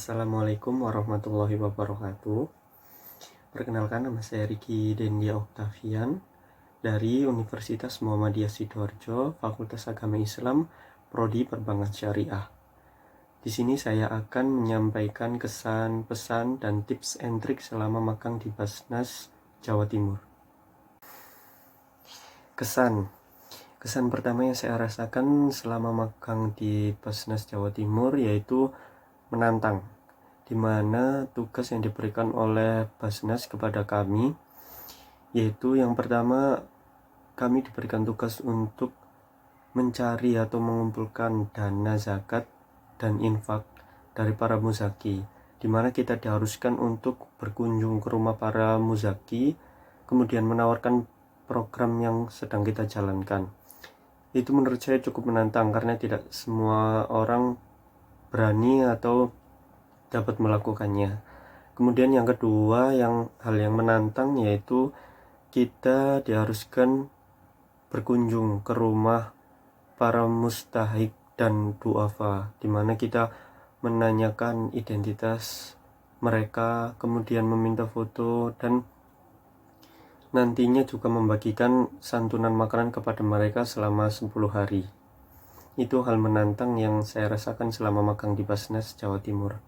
Assalamualaikum warahmatullahi wabarakatuh. Perkenalkan, nama saya Riki Dendia Octavian dari Universitas Muhammadiyah Sidoarjo, Fakultas Agama Islam, Prodi Perbankan Syariah. Di sini saya akan menyampaikan kesan, pesan, dan tips and trik selama magang di Basnas Jawa Timur. Kesan pertama yang saya rasakan selama magang di Basnas Jawa Timur yaitu menantang, di mana tugas yang diberikan oleh Basnas kepada kami yaitu yang pertama, kami diberikan tugas untuk mencari atau mengumpulkan dana zakat dan infak dari para muzaki, di mana kita diharuskan untuk berkunjung ke rumah para muzaki, kemudian menawarkan program yang sedang kita jalankan. Itu menurut saya cukup menantang karena tidak semua orang berani atau dapat melakukannya. Kemudian yang kedua, hal yang menantang yaitu kita diharuskan berkunjung ke rumah para mustahik dan duafa, di mana kita menanyakan identitas mereka, kemudian meminta foto, dan nantinya juga membagikan santunan makanan kepada mereka selama 10 hari. Itu hal menantang yang saya rasakan selama magang di Basnas Jawa Timur.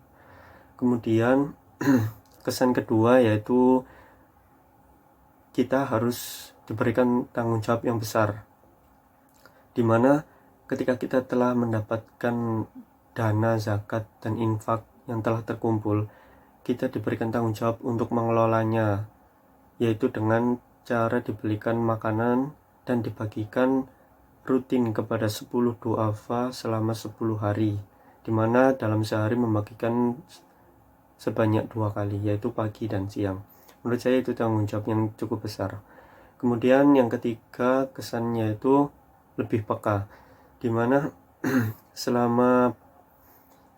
Kemudian kesan kedua yaitu kita harus diberikan tanggung jawab yang besar, dimana ketika kita telah mendapatkan dana zakat dan infak yang telah terkumpul, kita diberikan tanggung jawab untuk mengelolanya, yaitu dengan cara dibelikan makanan dan dibagikan rutin kepada 10 duafa selama 10 hari, dimana dalam sehari membagikan sebanyak 2 kali, yaitu pagi dan siang. Menurut saya itu tanggung jawab yang cukup besar. Kemudian yang ketiga, kesannya itu lebih peka, dimana selama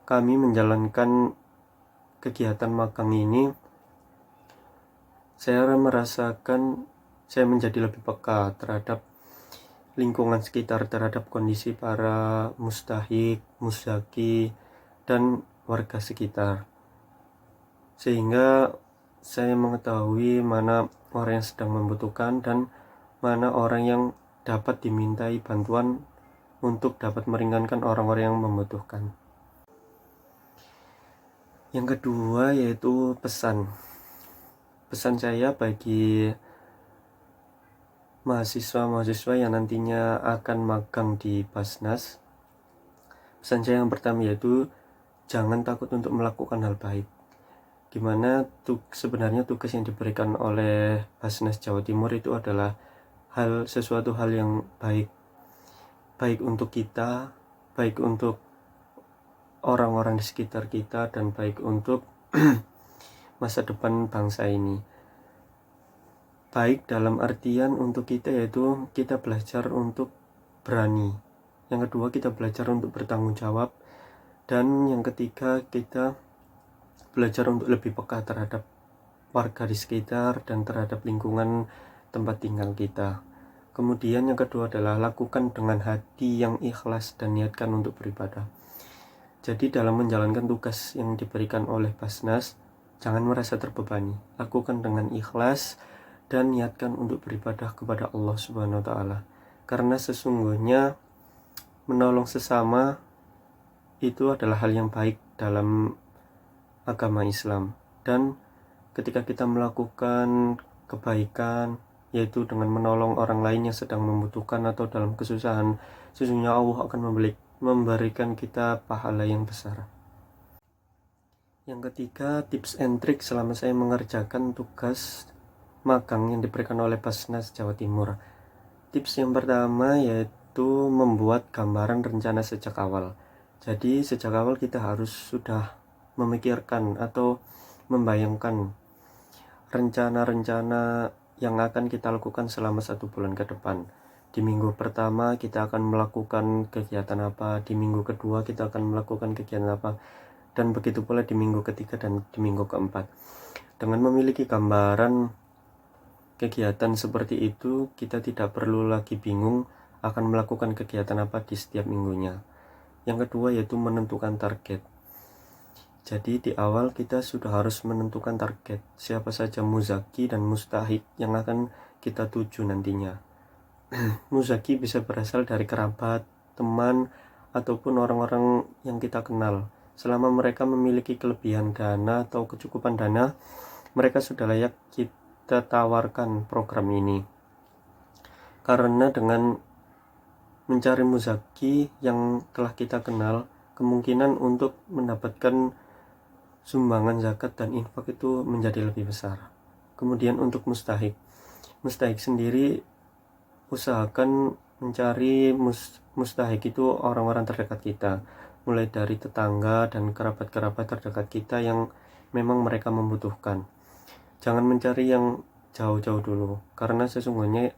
kami menjalankan kegiatan magang ini, saya merasakan saya menjadi lebih peka terhadap lingkungan sekitar, terhadap kondisi para mustahik, muzaki, dan warga sekitar, sehingga saya mengetahui mana orang yang sedang membutuhkan dan mana orang yang dapat dimintai bantuan untuk dapat meringankan orang-orang yang membutuhkan. Yang kedua yaitu pesan saya bagi mahasiswa-mahasiswa yang nantinya akan magang di Basnas. Pesan saya yang pertama yaitu jangan takut untuk melakukan hal baik, dimana sebenarnya tugas yang diberikan oleh Basnas Jawa Timur itu adalah sesuatu hal yang baik untuk kita, baik untuk orang-orang di sekitar kita, dan baik untuk masa depan bangsa ini. Baik dalam artian untuk kita yaitu kita belajar untuk berani, yang kedua kita belajar untuk bertanggung jawab, dan yang ketiga kita belajar untuk lebih peka terhadap warga di sekitar dan terhadap lingkungan tempat tinggal kita. Kemudian yang kedua adalah lakukan dengan hati yang ikhlas dan niatkan untuk beribadah. Jadi dalam menjalankan tugas yang diberikan oleh Basnas, jangan merasa terbebani, lakukan dengan ikhlas dan niatkan untuk beribadah kepada Allah Subhanahu wa Ta'ala, karena sesungguhnya menolong sesama itu adalah hal yang baik dalam agama Islam. Dan ketika kita melakukan kebaikan, yaitu dengan menolong orang lain yang sedang membutuhkan atau dalam kesusahan, sesungguhnya Allah akan memberikan kita pahala yang besar. Yang ketiga, tips and trik selama saya mengerjakan tugas magang yang diberikan oleh Basnas Jawa Timur. Tips yang pertama yaitu membuat gambaran rencana sejak awal. Jadi sejak awal kita harus sudah memikirkan atau membayangkan rencana-rencana yang akan kita lakukan selama 1 bulan ke depan. Di minggu pertama kita akan melakukan kegiatan apa, di minggu kedua kita akan melakukan kegiatan apa, dan begitu pula di minggu ketiga dan di minggu keempat. Dengan memiliki gambaran kegiatan seperti itu, kita tidak perlu lagi bingung akan melakukan kegiatan apa di setiap minggunya. Yang kedua yaitu menentukan target. Jadi di awal kita sudah harus menentukan target, siapa saja muzaki dan mustahik yang akan kita tuju nantinya. Muzaki bisa berasal dari kerabat, teman, ataupun orang-orang yang kita kenal. Selama mereka memiliki kelebihan dana atau kecukupan dana, mereka sudah layak kita tawarkan program ini. Karena dengan mencari muzaki yang telah kita kenal, kemungkinan untuk mendapatkan sumbangan zakat dan infak itu menjadi lebih besar. Kemudian untuk mustahik sendiri, usahakan mencari mustahik itu orang-orang terdekat kita, mulai dari tetangga dan kerabat-kerabat terdekat kita yang memang mereka membutuhkan. Jangan mencari yang jauh-jauh dulu, karena sesungguhnya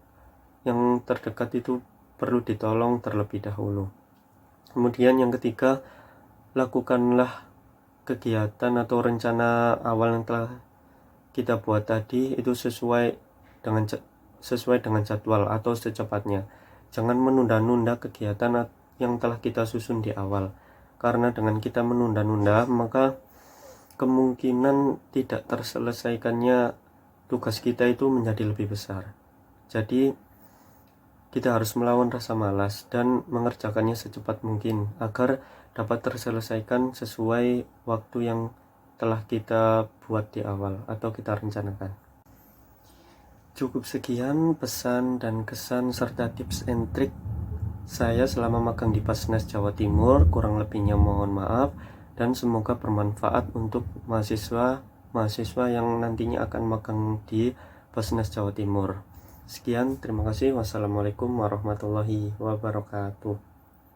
yang terdekat itu perlu ditolong terlebih dahulu. Kemudian yang ketiga, lakukanlah kegiatan atau rencana awal yang telah kita buat tadi itu sesuai dengan jadwal atau secepatnya. Jangan menunda-nunda kegiatan yang telah kita susun di awal, karena dengan kita menunda-nunda maka kemungkinan tidak terselesaikannya tugas kita itu menjadi lebih besar. Jadi kita harus melawan rasa malas dan mengerjakannya secepat mungkin agar dapat terselesaikan sesuai waktu yang telah kita buat di awal atau kita rencanakan. Cukup sekian pesan dan kesan serta tips and trik saya selama magang di Basnas Jawa Timur. Kurang lebihnya mohon maaf, dan semoga bermanfaat untuk mahasiswa yang nantinya akan magang di Basnas Jawa Timur. Sekian, terima kasih. Wassalamualaikum warahmatullahi wabarakatuh.